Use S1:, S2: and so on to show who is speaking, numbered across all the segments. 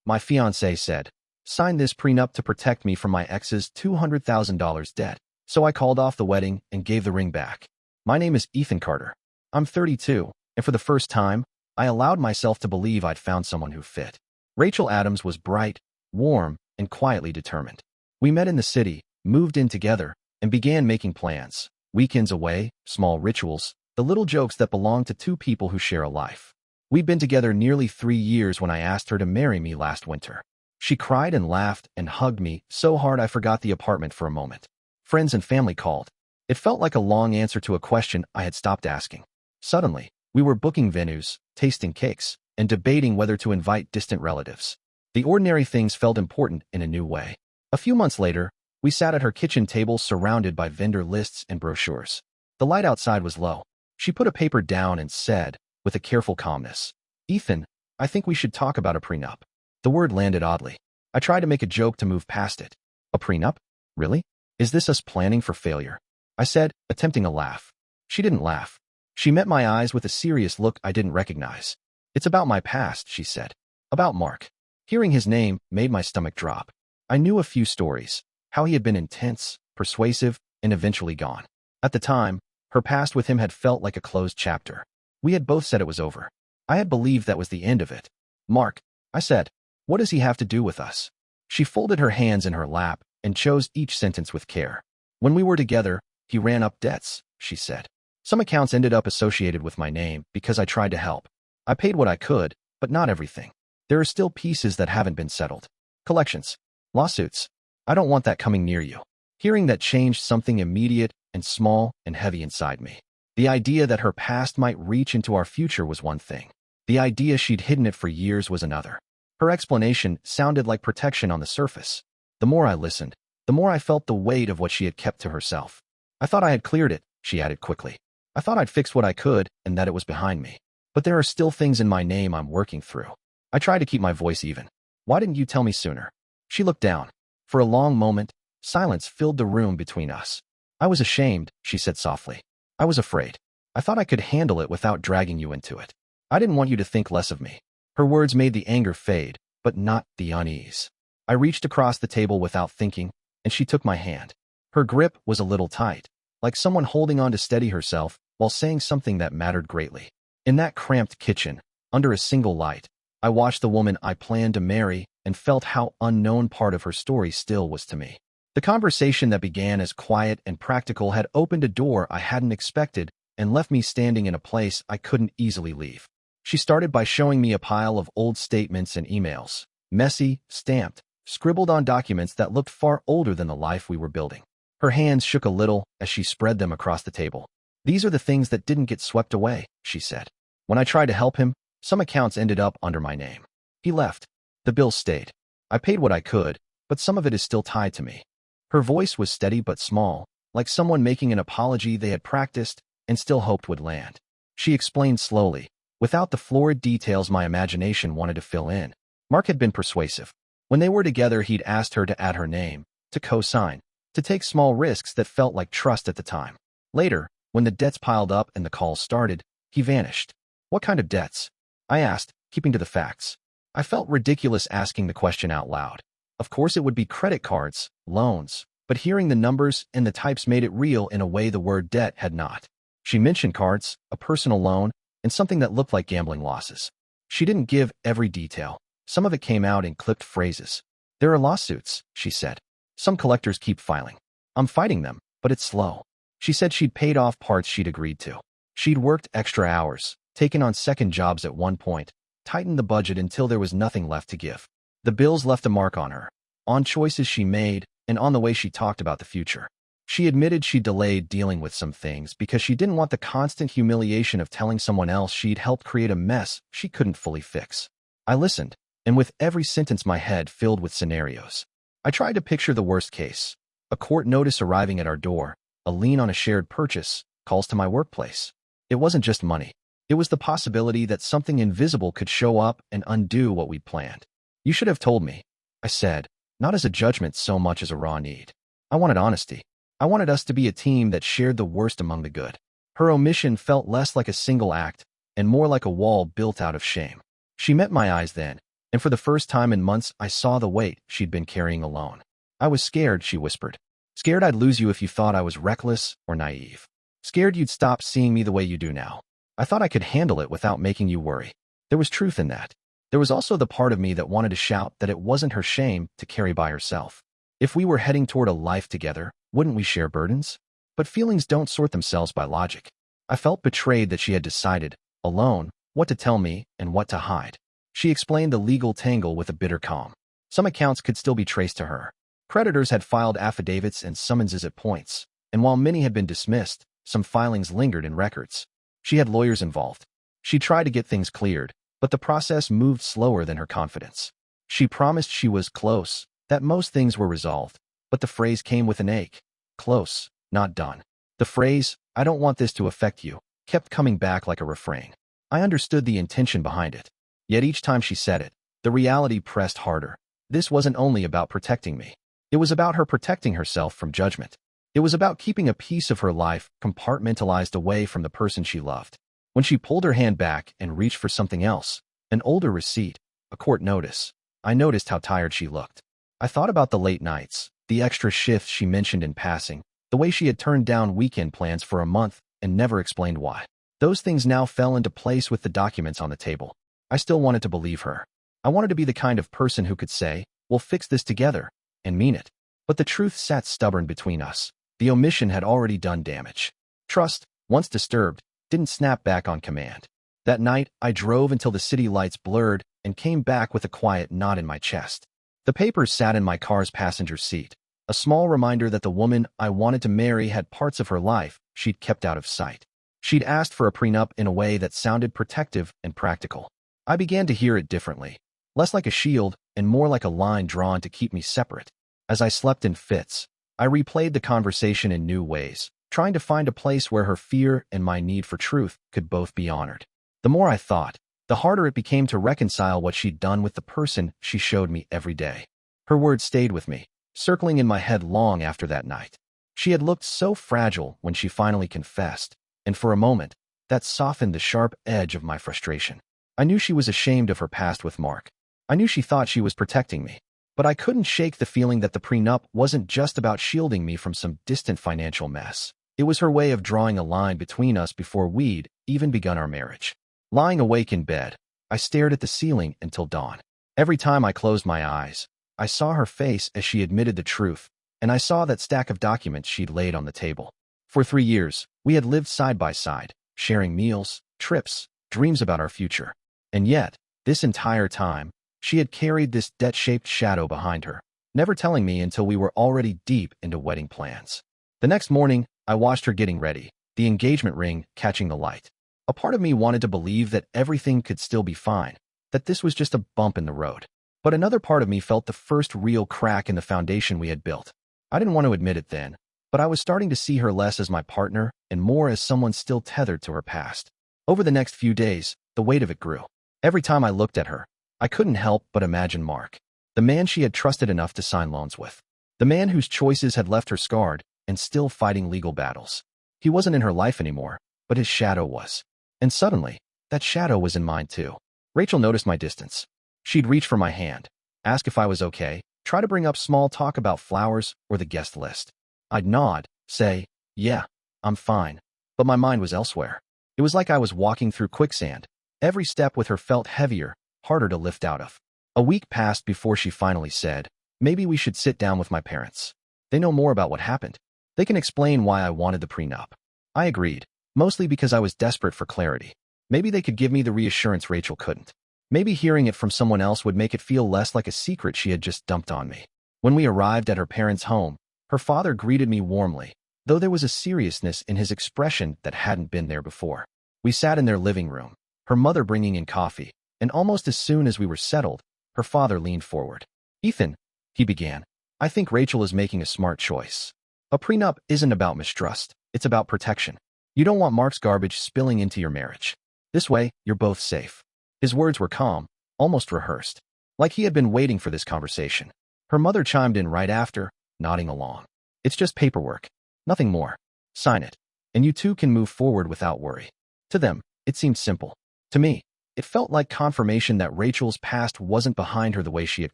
S1: My fiancée said. Sign this prenup to protect me from my ex's $200,000 debt. So I called off the wedding and gave the ring back. My name is Ethan Carter. I'm 32, and for the first time, I allowed myself to believe I'd found someone who fit. Rachel Adams was bright, warm, and quietly determined. We met in the city, moved in together, and began making plans. Weekends away, small rituals, the little jokes that belong to two people who share a life. We'd been together nearly 3 years when I asked her to marry me last winter. She cried and laughed and hugged me so hard I forgot the apartment for a moment. Friends and family called. It felt like a long answer to a question I had stopped asking. Suddenly, we were booking venues, tasting cakes, and debating whether to invite distant relatives. The ordinary things felt important in a new way. A few months later, we sat at her kitchen table surrounded by vendor lists and brochures. The light outside was low. She put a paper down and said, with a careful calmness, "Ethan, I think we should talk about a prenup." The word landed oddly. I tried to make a joke to move past it. A prenup? Really? Is this us planning for failure? I said, attempting a laugh. She didn't laugh. She met my eyes with a serious look I didn't recognize. "It's about my past," she said. "About Mark." Hearing his name made my stomach drop. I knew a few stories, how he had been intense, persuasive, and eventually gone. At the time, her past with him had felt like a closed chapter. We had both said it was over. I had believed that was the end of it. "Mark," I said, "what does he have to do with us?" She folded her hands in her lap and chose each sentence with care. "When we were together, he ran up debts," she said. "Some accounts ended up associated with my name because I tried to help. I paid what I could, but not everything. There are still pieces that haven't been settled. Collections. Lawsuits. I don't want that coming near you." Hearing that changed something immediate and small and heavy inside me. The idea that her past might reach into our future was one thing. The idea she'd hidden it for years was another. Her explanation sounded like protection on the surface. The more I listened, the more I felt the weight of what she had kept to herself. "I thought I had cleared it," she added quickly. "I thought I'd fixed what I could and that it was behind me. But there are still things in my name I'm working through." I tried to keep my voice even. "Why didn't you tell me sooner?" She looked down. For a long moment, silence filled the room between us. "I was ashamed," she said softly. "I was afraid. I thought I could handle it without dragging you into it. I didn't want you to think less of me." Her words made the anger fade, but not the unease. I reached across the table without thinking, and she took my hand. Her grip was a little tight, like someone holding on to steady herself while saying something that mattered greatly. In that cramped kitchen, under a single light, I watched the woman I planned to marry and felt how unknown part of her story still was to me. The conversation that began as quiet and practical had opened a door I hadn't expected and left me standing in a place I couldn't easily leave. She started by showing me a pile of old statements and emails, messy, stamped, scribbled on documents that looked far older than the life we were building. Her hands shook a little as she spread them across the table. "These are the things that didn't get swept away," she said. "When I tried to help him, some accounts ended up under my name. He left. The bills stayed. I paid what I could, but some of it is still tied to me." Her voice was steady but small, like someone making an apology they had practiced and still hoped would land. She explained slowly, without the florid details my imagination wanted to fill in. Mark had been persuasive. When they were together, he'd asked her to add her name, to co-sign, to take small risks that felt like trust at the time. Later, when the debts piled up and the calls started, he vanished. "What kind of debts?" I asked, keeping to the facts. I felt ridiculous asking the question out loud. Of course it would be credit cards, loans, but hearing the numbers and the types made it real in a way the word debt had not. She mentioned cards, a personal loan, and something that looked like gambling losses. She didn't give every detail. Some of it came out in clipped phrases. "There are lawsuits," she said. "Some collectors keep filing. I'm fighting them, but it's slow." She said she'd paid off parts she'd agreed to. She'd worked extra hours, taken on second jobs at one point, tightened the budget until there was nothing left to give. The bills left a mark on her, on choices she made, and on the way she talked about the future. She admitted she delayed dealing with some things because she didn't want the constant humiliation of telling someone else she'd helped create a mess she couldn't fully fix. I listened, and with every sentence my head filled with scenarios. I tried to picture the worst case. A court notice arriving at our door, a lien on a shared purchase, calls to my workplace. It wasn't just money. It was the possibility that something invisible could show up and undo what we'd planned. "You should have told me," I said, not as a judgment so much as a raw need. I wanted honesty. I wanted us to be a team that shared the worst among the good. Her omission felt less like a single act and more like a wall built out of shame. She met my eyes then, And for the first time in months, I saw the weight she'd been carrying alone. I was scared, she whispered. Scared I'd lose you if you thought I was reckless or naive. Scared you'd stop seeing me the way you do now. I thought I could handle it without making you worry. There was truth in that. There was also the part of me that wanted to shout that it wasn't her shame to carry by herself. If we were heading toward a life together, wouldn't we share burdens? But feelings don't sort themselves by logic. I felt betrayed that she had decided, alone, what to tell me and what to hide. She explained the legal tangle with a bitter calm. Some accounts could still be traced to her. Creditors had filed affidavits and summonses at points, and while many had been dismissed, some filings lingered in records. She had lawyers involved. She tried to get things cleared, but the process moved slower than her confidence. She promised she was close, that most things were resolved, but the phrase came with an ache. Close, not done. The phrase, "I don't want this to affect you," kept coming back like a refrain. I understood the intention behind it. Yet each time she said it, the reality pressed harder. This wasn't only about protecting me. It was about her protecting herself from judgment. It was about keeping a piece of her life compartmentalized away from the person she loved. When she pulled her hand back and reached for something else, an older receipt, a court notice, I noticed how tired she looked. I thought about the late nights, the extra shifts she mentioned in passing, the way she had turned down weekend plans for a month and never explained why. Those things now fell into place with the documents on the table. I still wanted to believe her. I wanted to be the kind of person who could say, "We'll fix this together," and mean it. But the truth sat stubborn between us. The omission had already done damage. Trust, once disturbed, didn't snap back on command. That night, I drove until the city lights blurred and came back with a quiet knot in my chest. The papers sat in my car's passenger seat, a small reminder that the woman I wanted to marry had parts of her life she'd kept out of sight. She'd asked for a prenup in a way that sounded protective and practical. I began to hear it differently, less like a shield and more like a line drawn to keep me separate. As I slept in fits, I replayed the conversation in new ways, trying to find a place where her fear and my need for truth could both be honored. The more I thought, the harder it became to reconcile what she'd done with the person she showed me every day. Her words stayed with me, circling in my head long after that night. She had looked so fragile when she finally confessed, and for a moment, that softened the sharp edge of my frustration. I knew she was ashamed of her past with Mark. I knew she thought she was protecting me. But I couldn't shake the feeling that the prenup wasn't just about shielding me from some distant financial mess. It was her way of drawing a line between us before we'd even begun our marriage. Lying awake in bed, I stared at the ceiling until dawn. Every time I closed my eyes, I saw her face as she admitted the truth, and I saw that stack of documents she'd laid on the table. For 3 years, we had lived side by side, sharing meals, trips, dreams about our future. And yet, this entire time, she had carried this debt-shaped shadow behind her, never telling me until we were already deep into wedding plans. The next morning, I watched her getting ready, the engagement ring catching the light. A part of me wanted to believe that everything could still be fine, that this was just a bump in the road. But another part of me felt the first real crack in the foundation we had built. I didn't want to admit it then, but I was starting to see her less as my partner and more as someone still tethered to her past. Over the next few days, the weight of it grew. Every time I looked at her, I couldn't help but imagine Mark, the man she had trusted enough to sign loans with, the man whose choices had left her scarred and still fighting legal battles. He wasn't in her life anymore, but his shadow was. And suddenly, that shadow was in mine too. Rachel noticed my distance. She'd reach for my hand, ask if I was okay, try to bring up small talk about flowers or the guest list. I'd nod, say, "Yeah, I'm fine," but my mind was elsewhere. It was like I was walking through quicksand. Every step with her felt heavier, harder to lift out of. A week passed before she finally said, "Maybe we should sit down with my parents. They know more about what happened. They can explain why I wanted the prenup." I agreed, mostly because I was desperate for clarity. Maybe they could give me the reassurance Rachel couldn't. Maybe hearing it from someone else would make it feel less like a secret she had just dumped on me. When we arrived at her parents' home, her father greeted me warmly, though there was a seriousness in his expression that hadn't been there before. We sat in their living room, her mother bringing in coffee, and almost as soon as we were settled, her father leaned forward. "Ethan," he began, "I think Rachel is making a smart choice. A prenup isn't about mistrust, it's about protection. You don't want Mark's garbage spilling into your marriage. This way, you're both safe." His words were calm, almost rehearsed, like he had been waiting for this conversation. Her mother chimed in right after, nodding along. "It's just paperwork. Nothing more. Sign it, and you two can move forward without worry." To them, it seemed simple. To me, It felt like confirmation that Rachel's past wasn't behind her the way she had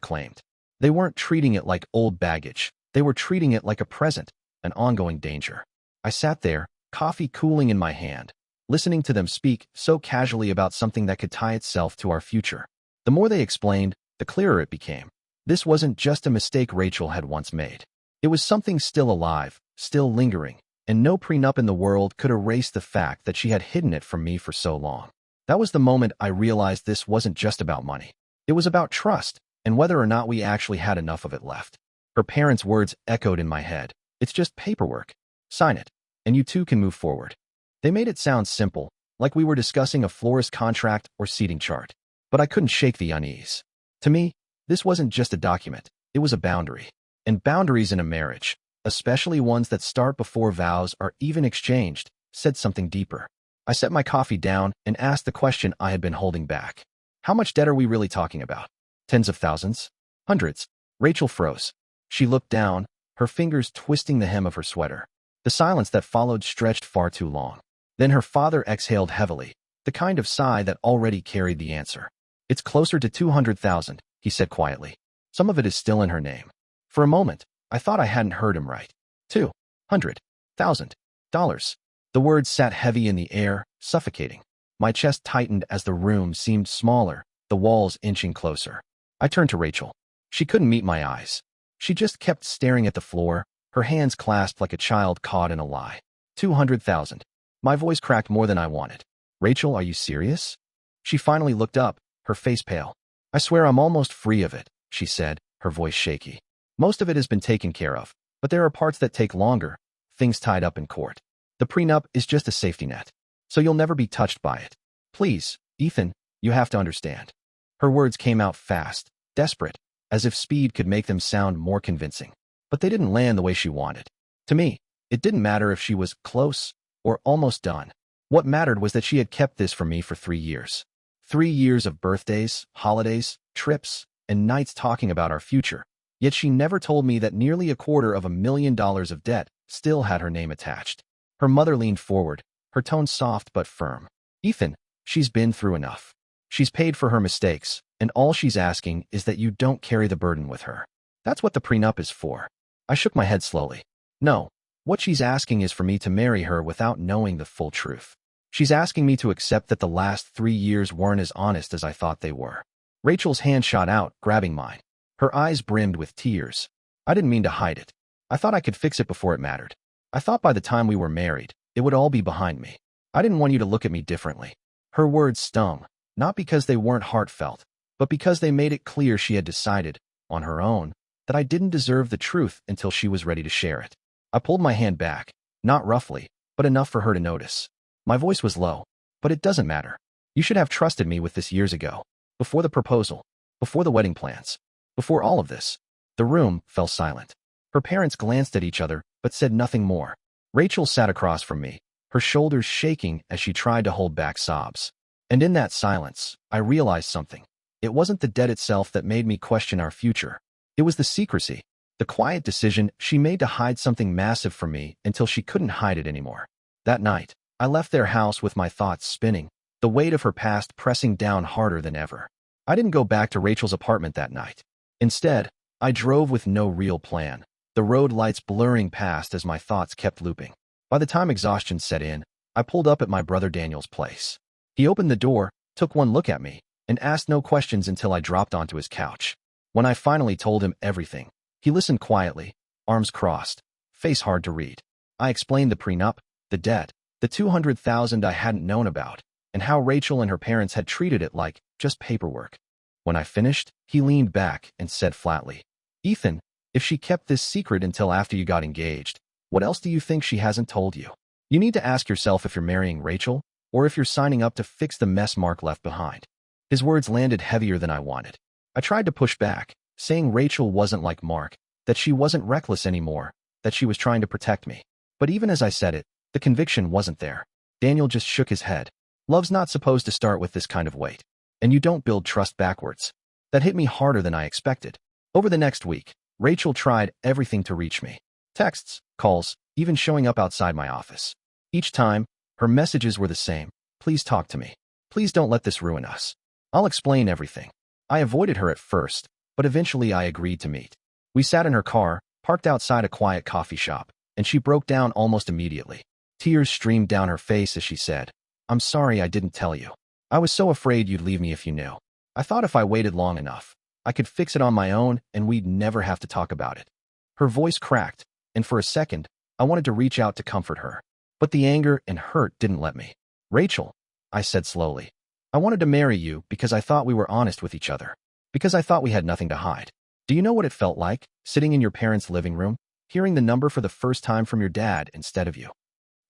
S1: claimed. They weren't treating it like old baggage. They were treating it like a present, an ongoing danger. I sat there, coffee cooling in my hand, listening to them speak so casually about something that could tie itself to our future. The more they explained, the clearer it became. This wasn't just a mistake Rachel had once made. It was something still alive, still lingering, and no prenup in the world could erase the fact that she had hidden it from me for so long. That was the moment I realized this wasn't just about money. It was about trust, and whether or not we actually had enough of it left. Her parents' words echoed in my head. It's just paperwork. Sign it, and you two can move forward. They made it sound simple, like we were discussing a florist contract or seating chart. But I couldn't shake the unease. To me, this wasn't just a document. It was a boundary. And boundaries in a marriage, especially ones that start before vows are even exchanged, said something deeper. I set my coffee down and asked the question I had been holding back. How much debt are we really talking about? Tens of thousands? Hundreds? Rachel froze. She looked down, her fingers twisting the hem of her sweater. The silence that followed stretched far too long. Then her father exhaled heavily, the kind of sigh that already carried the answer. It's closer to 200,000, he said quietly. Some of it is still in her name. For a moment, I thought I hadn't heard him right. $200,000. The words sat heavy in the air, suffocating. My chest tightened as the room seemed smaller, the walls inching closer. I turned to Rachel. She couldn't meet my eyes. She just kept staring at the floor, her hands clasped like a child caught in a lie. 200,000. My voice cracked more than I wanted. Rachel, are you serious? She finally looked up, her face pale. I swear I'm almost free of it, she said, her voice shaky. Most of it has been taken care of, but there are parts that take longer, things tied up in court. The prenup is just a safety net, so you'll never be touched by it. Please, Ethan, you have to understand. Her words came out fast, desperate, as if speed could make them sound more convincing. But they didn't land the way she wanted. To me, it didn't matter if she was close or almost done. What mattered was that she had kept this from me for 3 years. 3 years of birthdays, holidays, trips, and nights talking about our future. Yet she never told me that nearly $250,000 of debt still had her name attached. Her mother leaned forward, her tone soft but firm. Ethan, she's been through enough. She's paid for her mistakes, and all she's asking is that you don't carry the burden with her. That's what the prenup is for. I shook my head slowly. No, what she's asking is for me to marry her without knowing the full truth. She's asking me to accept that the last 3 years weren't as honest as I thought they were. Rachel's hand shot out, grabbing mine. Her eyes brimmed with tears. I didn't mean to hide it. I thought I could fix it before it mattered. I thought by the time we were married, it would all be behind me. I didn't want you to look at me differently. Her words stung, not because they weren't heartfelt, but because they made it clear she had decided, on her own, that I didn't deserve the truth until she was ready to share it. I pulled my hand back, not roughly, but enough for her to notice. My voice was low, but it doesn't matter. You should have trusted me with this years ago, before the proposal, before the wedding plans, before all of this. The room fell silent. Her parents glanced at each other, but said nothing more. Rachel sat across from me, her shoulders shaking as she tried to hold back sobs. And in that silence, I realized something. It wasn't the debt itself that made me question our future. It was the secrecy, the quiet decision she made to hide something massive from me until she couldn't hide it anymore. That night, I left their house with my thoughts spinning, the weight of her past pressing down harder than ever. I didn't go back to Rachel's apartment that night. Instead, I drove with no real plan, the road lights blurring past as my thoughts kept looping. By the time exhaustion set in, I pulled up at my brother Daniel's place. He opened the door, took one look at me, and asked no questions until I dropped onto his couch. When I finally told him everything, he listened quietly, arms crossed, face hard to read. I explained the prenup, the debt, the 200,000 I hadn't known about, and how Rachel and her parents had treated it like just paperwork. When I finished, he leaned back and said flatly, Ethan, if she kept this secret until after you got engaged, what else do you think she hasn't told you? You need to ask yourself if you're marrying Rachel, or if you're signing up to fix the mess Mark left behind. His words landed heavier than I wanted. I tried to push back, saying Rachel wasn't like Mark, that she wasn't reckless anymore, that she was trying to protect me. But even as I said it, the conviction wasn't there. Daniel just shook his head. Love's not supposed to start with this kind of weight. And you don't build trust backwards. That hit me harder than I expected. Over the next week, Rachel tried everything to reach me. Texts, calls, even showing up outside my office. Each time, her messages were the same. Please talk to me. Please don't let this ruin us. I'll explain everything. I avoided her at first, but eventually I agreed to meet. We sat in her car, parked outside a quiet coffee shop, and she broke down almost immediately. Tears streamed down her face as she said, "I'm sorry I didn't tell you. I was so afraid you'd leave me if you knew. I thought if I waited long enough, I could fix it on my own and we'd never have to talk about it." Her voice cracked, and for a second, I wanted to reach out to comfort her. But the anger and hurt didn't let me. "Rachel," I said slowly, "I wanted to marry you because I thought we were honest with each other. Because I thought we had nothing to hide. Do you know what it felt like, sitting in your parents' living room, hearing the number for the first time from your dad instead of you?"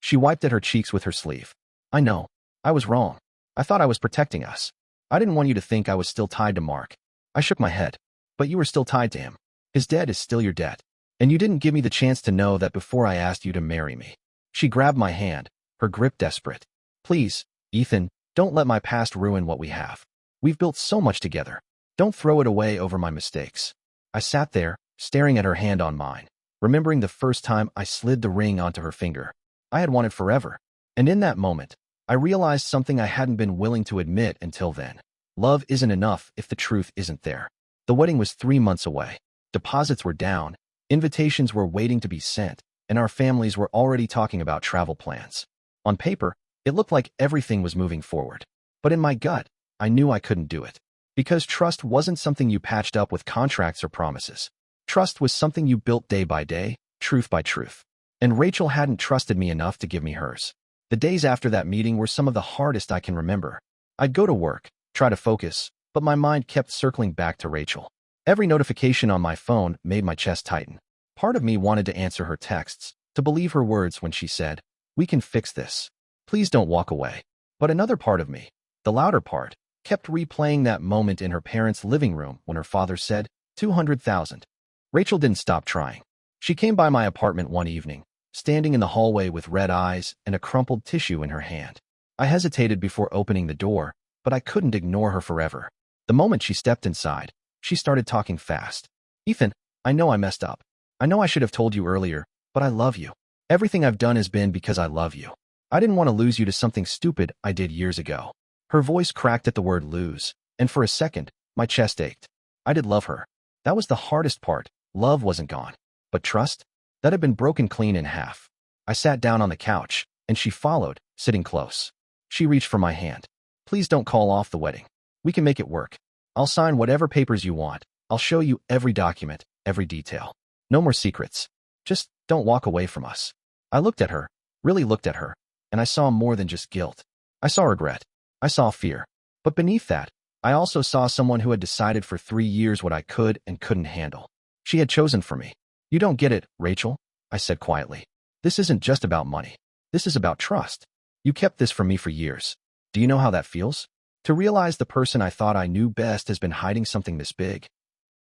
S1: She wiped at her cheeks with her sleeve. "I know. I was wrong. I thought I was protecting us. I didn't want you to think I was still tied to Mark." I shook my head. "But you were still tied to him. His debt is still your debt. And you didn't give me the chance to know that before I asked you to marry me." She grabbed my hand, her grip desperate. "Please, Ethan, don't let my past ruin what we have. We've built so much together. Don't throw it away over my mistakes." I sat there, staring at her hand on mine, remembering the first time I slid the ring onto her finger. I had wanted forever. And in that moment, I realized something I hadn't been willing to admit until then. Love isn't enough if the truth isn't there. The wedding was 3 months away. Deposits were down, invitations were waiting to be sent, and our families were already talking about travel plans. On paper, it looked like everything was moving forward. But in my gut, I knew I couldn't do it. Because trust wasn't something you patched up with contracts or promises. Trust was something you built day by day, truth by truth. And Rachel hadn't trusted me enough to give me hers. The days after that meeting were some of the hardest I can remember. I'd go to work, try to focus, but my mind kept circling back to Rachel. Every notification on my phone made my chest tighten. Part of me wanted to answer her texts, to believe her words when she said, "We can fix this. Please don't walk away." But another part of me, the louder part, kept replaying that moment in her parents' living room when her father said, 200,000. Rachel didn't stop trying. She came by my apartment one evening, standing in the hallway with red eyes and a crumpled tissue in her hand. I hesitated before opening the door, but I couldn't ignore her forever. The moment she stepped inside, she started talking fast. "Ethan, I know I messed up. I know I should have told you earlier, but I love you. Everything I've done has been because I love you. I didn't want to lose you to something stupid I did years ago." Her voice cracked at the word lose, and for a second, my chest ached. I did love her. That was the hardest part. Love wasn't gone. But trust? That had been broken clean in half. I sat down on the couch, and she followed, sitting close. She reached for my hand. "Please don't call off the wedding. We can make it work. I'll sign whatever papers you want. I'll show you every document, every detail. No more secrets. Just don't walk away from us." I looked at her, really looked at her, and I saw more than just guilt. I saw regret. I saw fear. But beneath that, I also saw someone who had decided for 3 years what I could and couldn't handle. She had chosen for me. "You don't get it, Rachel," I said quietly. "This isn't just about money. This is about trust. You kept this from me for years. Do you know how that feels? To realize the person I thought I knew best has been hiding something this big."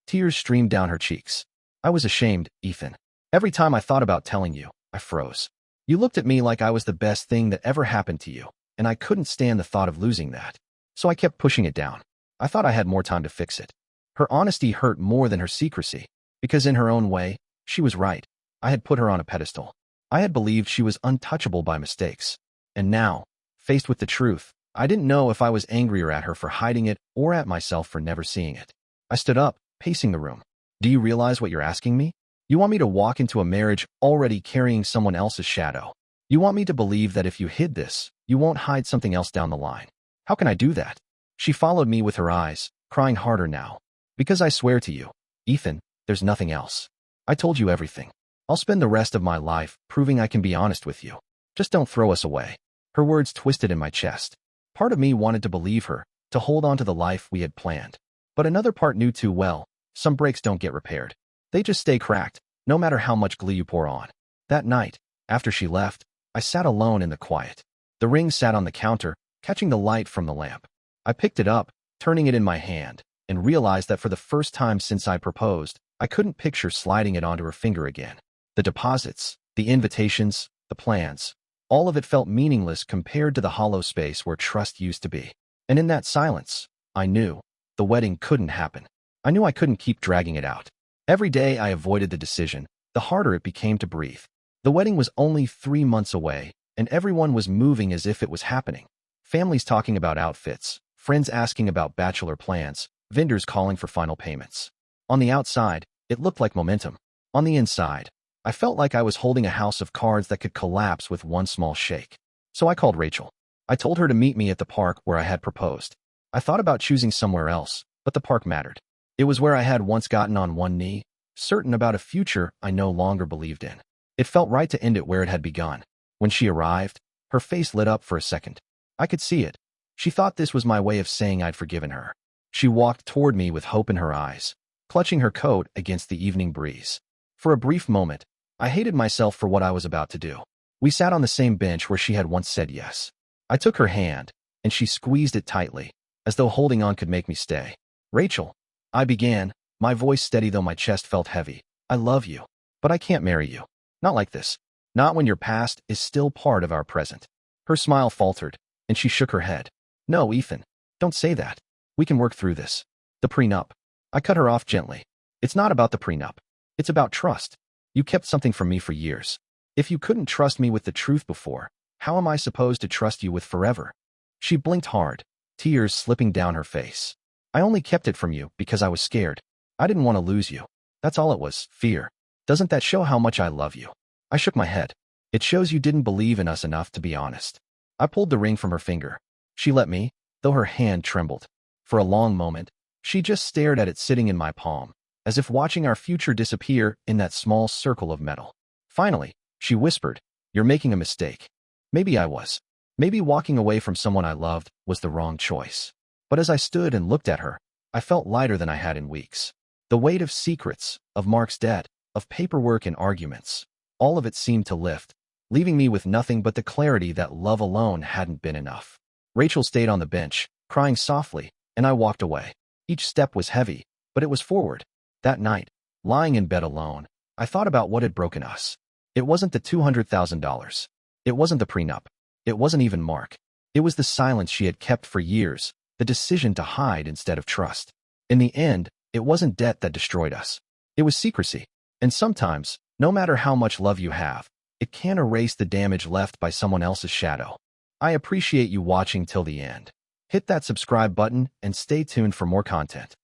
S1: Tears streamed down her cheeks. I was ashamed, Ethan. Every time I thought about telling you, I froze. You looked at me like I was the best thing that ever happened to you, and I couldn't stand the thought of losing that. So I kept pushing it down. I thought I had more time to fix it. Her honesty hurt more than her secrecy, because in her own way, she was right. I had put her on a pedestal. I had believed she was untouchable by mistakes. And now, faced with the truth, I didn't know if I was angrier at her for hiding it or at myself for never seeing it. I stood up, pacing the room. "Do you realize what you're asking me? You want me to walk into a marriage already carrying someone else's shadow. You want me to believe that if you hid this, you won't hide something else down the line. How can I do that?" She followed me with her eyes, crying harder now. "Because I swear to you, Ethan, there's nothing else. I told you everything. I'll spend the rest of my life proving I can be honest with you. Just don't throw us away." Her words twisted in my chest. Part of me wanted to believe her, to hold on to the life we had planned. But another part knew too well, some breaks don't get repaired. They just stay cracked, no matter how much glue you pour on. That night, after she left, I sat alone in the quiet. The ring sat on the counter, catching the light from the lamp. I picked it up, turning it in my hand, and realized that for the first time since I proposed, I couldn't picture sliding it onto her finger again. The deposits, the invitations, the plans, all of it felt meaningless compared to the hollow space where trust used to be. And in that silence, I knew the wedding couldn't happen. I knew I couldn't keep dragging it out. Every day I avoided the decision, the harder it became to breathe. The wedding was only 3 months away, and everyone was moving as if it was happening. Families talking about outfits, friends asking about bachelor plans, vendors calling for final payments. On the outside, it looked like momentum. On the inside, I felt like I was holding a house of cards that could collapse with one small shake. So I called Rachel. I told her to meet me at the park where I had proposed. I thought about choosing somewhere else, but the park mattered. It was where I had once gotten on one knee, certain about a future I no longer believed in. It felt right to end it where it had begun. When she arrived, her face lit up for a second. I could see it. She thought this was my way of saying I'd forgiven her. She walked toward me with hope in her eyes, clutching her coat against the evening breeze. For a brief moment, I hated myself for what I was about to do. We sat on the same bench where she had once said yes. I took her hand, and she squeezed it tightly, as though holding on could make me stay. Rachel, I began, my voice steady though my chest felt heavy. I love you, but I can't marry you. Not like this. Not when your past is still part of our present. Her smile faltered, and she shook her head. No, Ethan, don't say that. We can work through this. The prenup. I cut her off gently. It's not about the prenup. It's about trust. You kept something from me for years. If you couldn't trust me with the truth before, how am I supposed to trust you with forever? She blinked hard, tears slipping down her face. I only kept it from you because I was scared. I didn't want to lose you. That's all it was, fear. Doesn't that show how much I love you? I shook my head. It shows you didn't believe in us enough to be honest. I pulled the ring from her finger. She let me, though her hand trembled. For a long moment, she just stared at it sitting in my palm, as if watching our future disappear in that small circle of metal. Finally, she whispered, "You're making a mistake." Maybe I was. Maybe walking away from someone I loved was the wrong choice. But as I stood and looked at her, I felt lighter than I had in weeks. The weight of secrets, of Mark's debt, of paperwork and arguments, all of it seemed to lift, leaving me with nothing but the clarity that love alone hadn't been enough. Rachel stayed on the bench, crying softly, and I walked away. Each step was heavy, but it was forward. That night, lying in bed alone, I thought about what had broken us. It wasn't the $200,000. It wasn't the prenup. It wasn't even Mark. It was the silence she had kept for years, the decision to hide instead of trust. In the end, it wasn't debt that destroyed us. It was secrecy. And sometimes, no matter how much love you have, it can't erase the damage left by someone else's shadow. I appreciate you watching till the end. Hit that subscribe button and stay tuned for more content.